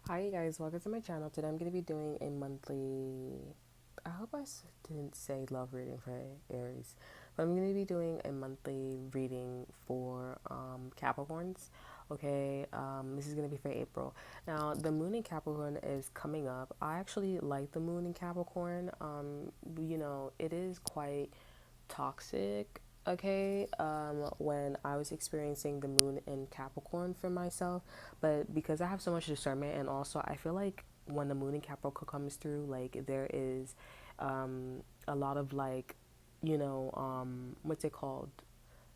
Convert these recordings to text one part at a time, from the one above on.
Hi you guys, welcome to my channel. Today I'm going to be doing a monthly, I hope didn't say love reading for Aries, but I'm going to be doing a monthly reading for Capricorns. Okay, this is going to be for April. Now the moon in Capricorn is coming up. I actually like the moon in Capricorn. It is quite toxic, okay, when I was experiencing the moon in Capricorn for myself. But because I have so much discernment, and also I feel like when the moon in Capricorn comes through, like there is a lot of like, what's it called?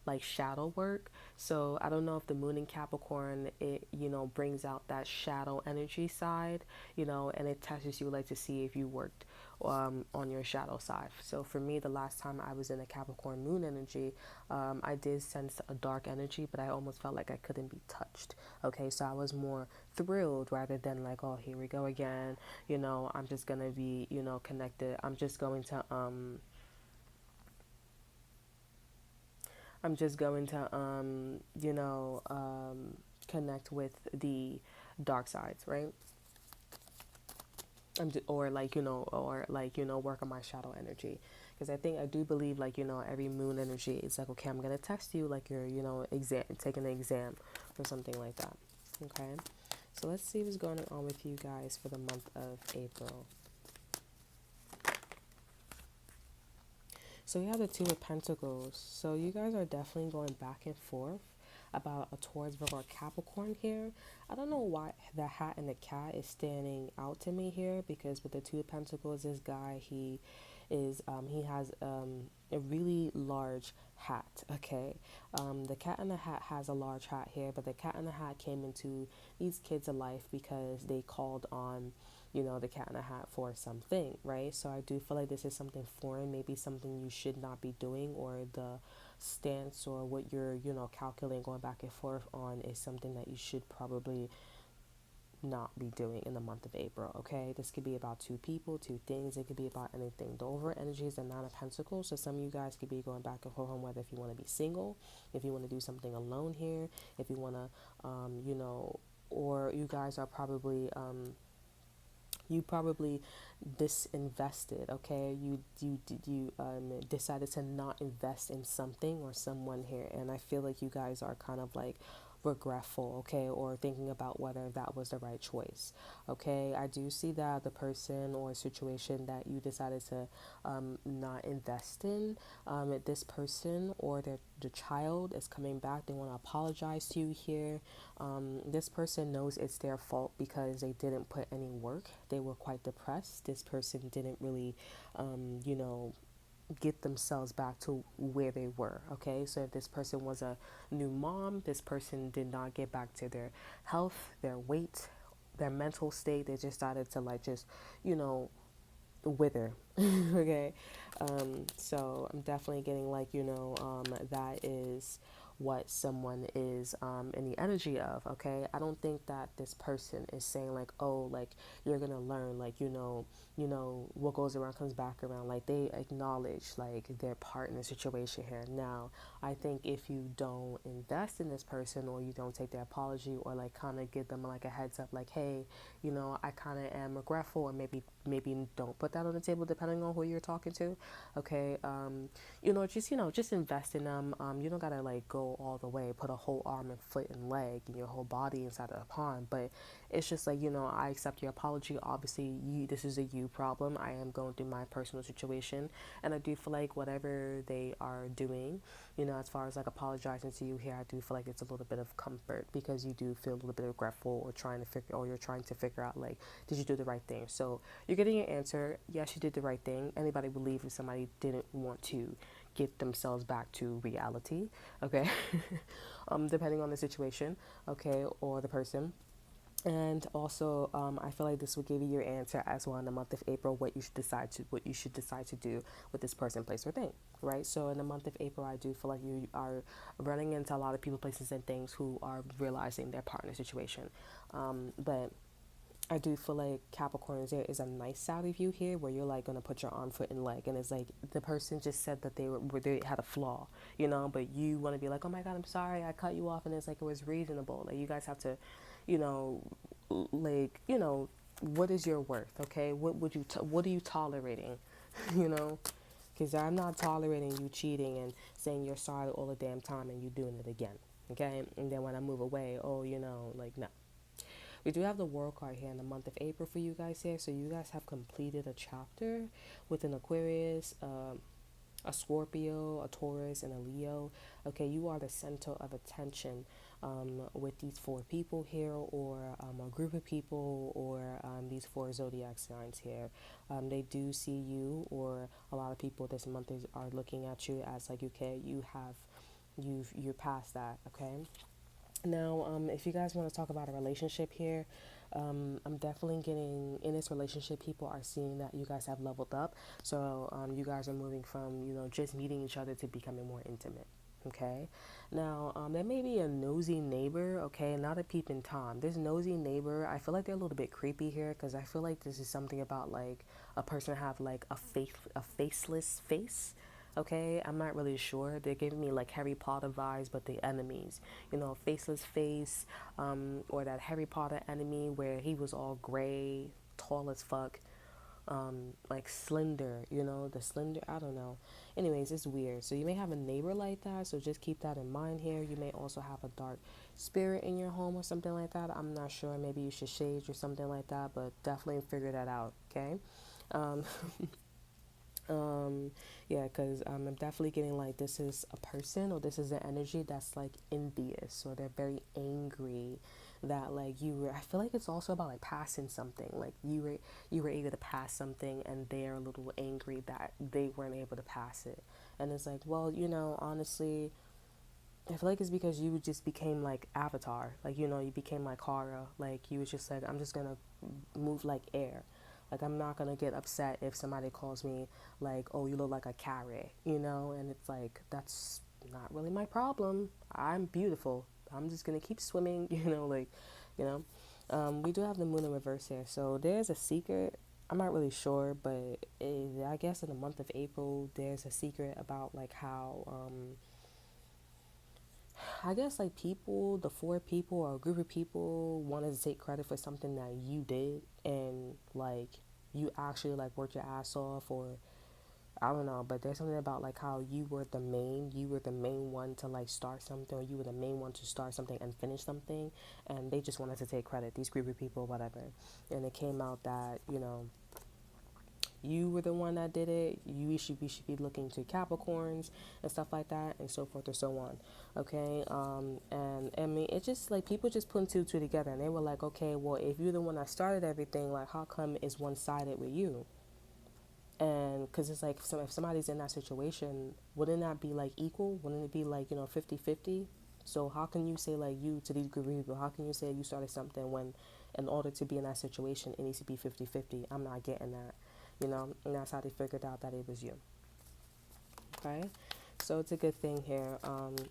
Like shadow work. So I don't know if the moon in Capricorn, it brings out that shadow energy side, and it tests you like to see if you worked on your shadow side. So for me, the last time I was in a Capricorn moon energy, I did sense a dark energy, but I almost felt like I couldn't be touched. Okay, so I was more thrilled rather than like, oh, here we go again. I'm just gonna be connected. I'm just going to, connect with the dark sides, right? Work on my shadow energy. Because I do believe, like, every moon energy is like, okay, I'm going to test you like you're, taking an exam or something like that. Okay. So let's see what's going on with you guys for the month of April. So we have the Two of Pentacles. So you guys are definitely going back and forth about a Taurus, Virgo, or Capricorn here. I don't know why the hat and the cat is standing out to me here, because with the Two of Pentacles, this guy, he has a really large hat. Okay, the cat in the hat has a large hat here, but the cat in the hat came into these kids' life because they called on the cat in the hat for something, right? So I do feel like this is something foreign, maybe something you should not be doing, or the stance or what you're, calculating, going back and forth on is something that you should probably not be doing in the month of April, okay? This could be about two people, two things. It could be about anything. The over energy is the Nine of Pentacles. So some of you guys could be going back and forth on whether if you want to be single, if you want to do something alone here, if you want to, or you guys are probably, you probably disinvested, okay? You decided to not invest in something or someone here, and I feel like you guys are kind of like regretful, okay, or thinking about whether that was the right choice, okay? I do see that the person or situation that you decided to not invest in, this person or the child is coming back. They want to apologize to you here. This person knows it's their fault because they didn't put any work. They were quite depressed. This person didn't really, get themselves back to where they were. Okay, so if this person was a new mom, this person did not get back to their health, their weight, their mental state. They just started to like just, you know, wither. Okay, so I'm definitely getting like, that is what someone is in the energy of. Okay, I don't think that this person is saying like, oh, like you're gonna learn, like, what goes around comes back around. Like they acknowledge like their part in the situation here. Now I think if you don't invest in this person, or you don't take their apology, or like kind of give them like a heads up, like, hey, I kind of am regretful, or maybe don't put that on the table depending on who you're talking to. Okay, just invest in them. You don't gotta like go all the way, put a whole arm and foot and leg and your whole body inside of a pond, but it's just like, I accept your apology. Obviously, this is a you problem. I am going through my personal situation, and I do feel like whatever they are doing, as far as like apologizing to you here, I do feel like it's a little bit of comfort, because you do feel a little bit regretful, or you're trying to figure out like, did you do the right thing? So you're getting your answer. Yes, you did the right thing. Anybody would leave if somebody didn't want to get themselves back to reality. Okay, depending on the situation, okay, or the person. And also, I feel like this will give you your answer as well in the month of April, what you should decide to do with this person, place, or thing, right? So in the month of April, I do feel like you are running into a lot of people, places, and things who are realizing their partner situation. But I do feel like Capricorn, there is a nice side of you here where you're like gonna put your arm, foot, and leg, and it's like the person just said that they had a flaw, but you want to be like, oh my God, I'm sorry, I cut you off, and it's like it was reasonable. Like you guys have to, you know, what is your worth? Okay, what are you tolerating? you know, because I'm not tolerating you cheating and saying you're sorry all the damn time and you doing it again. Okay, and then when I move away, oh, like no. We do have the World card here in the month of April for you guys here. So you guys have completed a chapter with an Aquarius, a Scorpio, a Taurus, and a Leo. Okay, you are the center of attention with these four people here, or a group of people, or these four zodiac signs here. They do see you, or a lot of people this month are looking at you as like, okay, you're past that. Okay. Now, if you guys want to talk about a relationship here, I'm definitely getting in this relationship. People are seeing that you guys have leveled up. So you guys are moving from, just meeting each other to becoming more intimate. Okay. Now, there may be a nosy neighbor. Okay. Not a peeping Tom. This nosy neighbor, I feel like they're a little bit creepy here because I feel like this is something about like a person have like a faceless face. Okay, I'm not really sure. They're giving me like Harry Potter vibes, but the enemies, faceless face, or that Harry Potter enemy where he was all gray, tall as fuck, like slender, the slender, I don't know. Anyways, it's weird. So you may have a neighbor like that, so just keep that in mind here. You may also have a dark spirit in your home or something like that. I'm not sure. Maybe you should shade or something like that, but definitely figure that out, okay? Um, yeah, because I'm definitely getting like this is a person or this is an energy that's like envious or they're very angry that like I feel like it's also about like passing something, like you were able to pass something and they're a little angry that they weren't able to pass it. And it's like, well, honestly, I feel like it's because you just became like Avatar, like you became like Kara, like you was just like, I'm just gonna move like air. Like I'm not gonna get upset if somebody calls me like, oh, you look like a carrot, and it's like that's not really my problem. I'm beautiful. I'm just gonna keep swimming, you know. We do have the moon in reverse here, so there's a secret. I'm not really sure, but I guess in the month of April, there's a secret about like how I guess like the four people or a group of people wanted to take credit for something that you did and like you actually like worked your ass off, or I don't know, but there's something about like how you were the main one to like start something, or you were the main one to start something and finish something, and they just wanted to take credit, these group of people, whatever. And it came out that, you were the one that did it. We should be looking to Capricorns and stuff like that, and so forth and so on. Okay, and I mean, it just like people just putting two together, and they were like, okay, well, if you're the one that started everything, like, how come it's one sided with you? And because it's like, so if somebody's in that situation, wouldn't that be like equal? Wouldn't it be like 50-50? So how can you say like you to these group of people? How can you say you started something when, in order to be in that situation, it needs to be 50-50? I'm not getting that, and that's how they figured out that it was you. Okay, so it's a good thing here.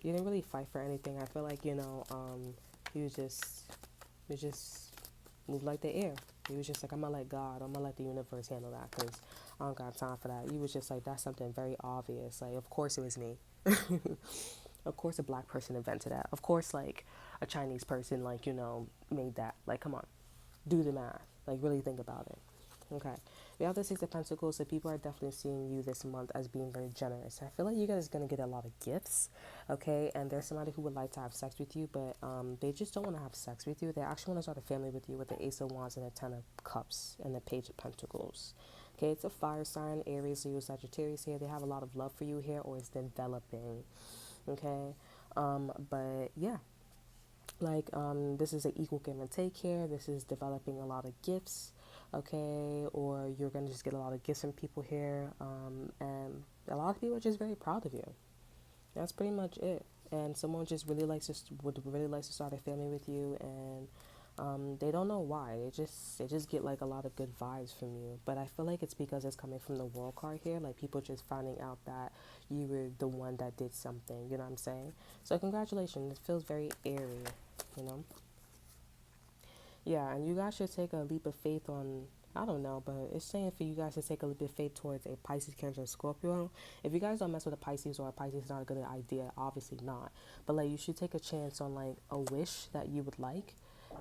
You didn't really fight for anything. I feel like you just moved like the air. You was just like, I'm gonna let God, I'm gonna let the universe handle that because I don't got time for that. You was just like, that's something very obvious. Like, of course it was me. Of course a black person invented that. Of course, like, a Chinese person, like, made that. Like, come on, do the math. Like, really think about it. Okay. We have the Six of Pentacles, so people are definitely seeing you this month as being very generous. I feel like you guys are going to get a lot of gifts, okay? And there's somebody who would like to have sex with you, but they just don't want to have sex with you. They actually want to start a family with you with the Ace of Wands and the Ten of Cups and the Page of Pentacles. Okay, it's a fire sign, Aries, Leo, Sagittarius here. They have a lot of love for you here, or it's developing, okay? But yeah, like this is an equal give and take here. This is developing a lot of gifts, okay? Or you're gonna just get a lot of gifts from people here, and a lot of people are just very proud of you. That's pretty much it. And someone just really would really likes to start a family with you, and they don't know why. They just get like a lot of good vibes from you. But I feel like it's because it's coming from the World card here. Like people just finding out that you were the one that did something. You know what I'm saying? So congratulations. It feels very airy. You know. Yeah, and you guys should take a leap of faith on. I don't know, but it's saying for you guys to take a leap of faith towards a Pisces, Cancer, Scorpio. If you guys don't mess with a Pisces, or a Pisces is not a good idea, obviously not. But like you should take a chance on like a wish that you would like,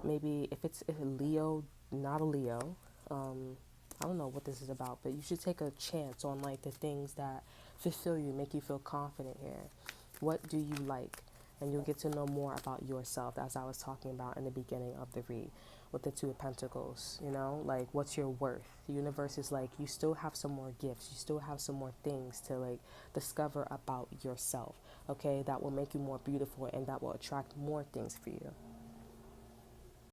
Maybe if a Leo, not a Leo, I don't know what this is about, but you should take a chance on like the things that fulfill you, make you feel confident here. What do you like? And you'll get to know more about yourself, as I was talking about in the beginning of the read with the Two of Pentacles. You know, like what's your worth? The universe is like, you still have some more gifts, you still have some more things to like discover about yourself, okay, that will make you more beautiful and that will attract more things for you.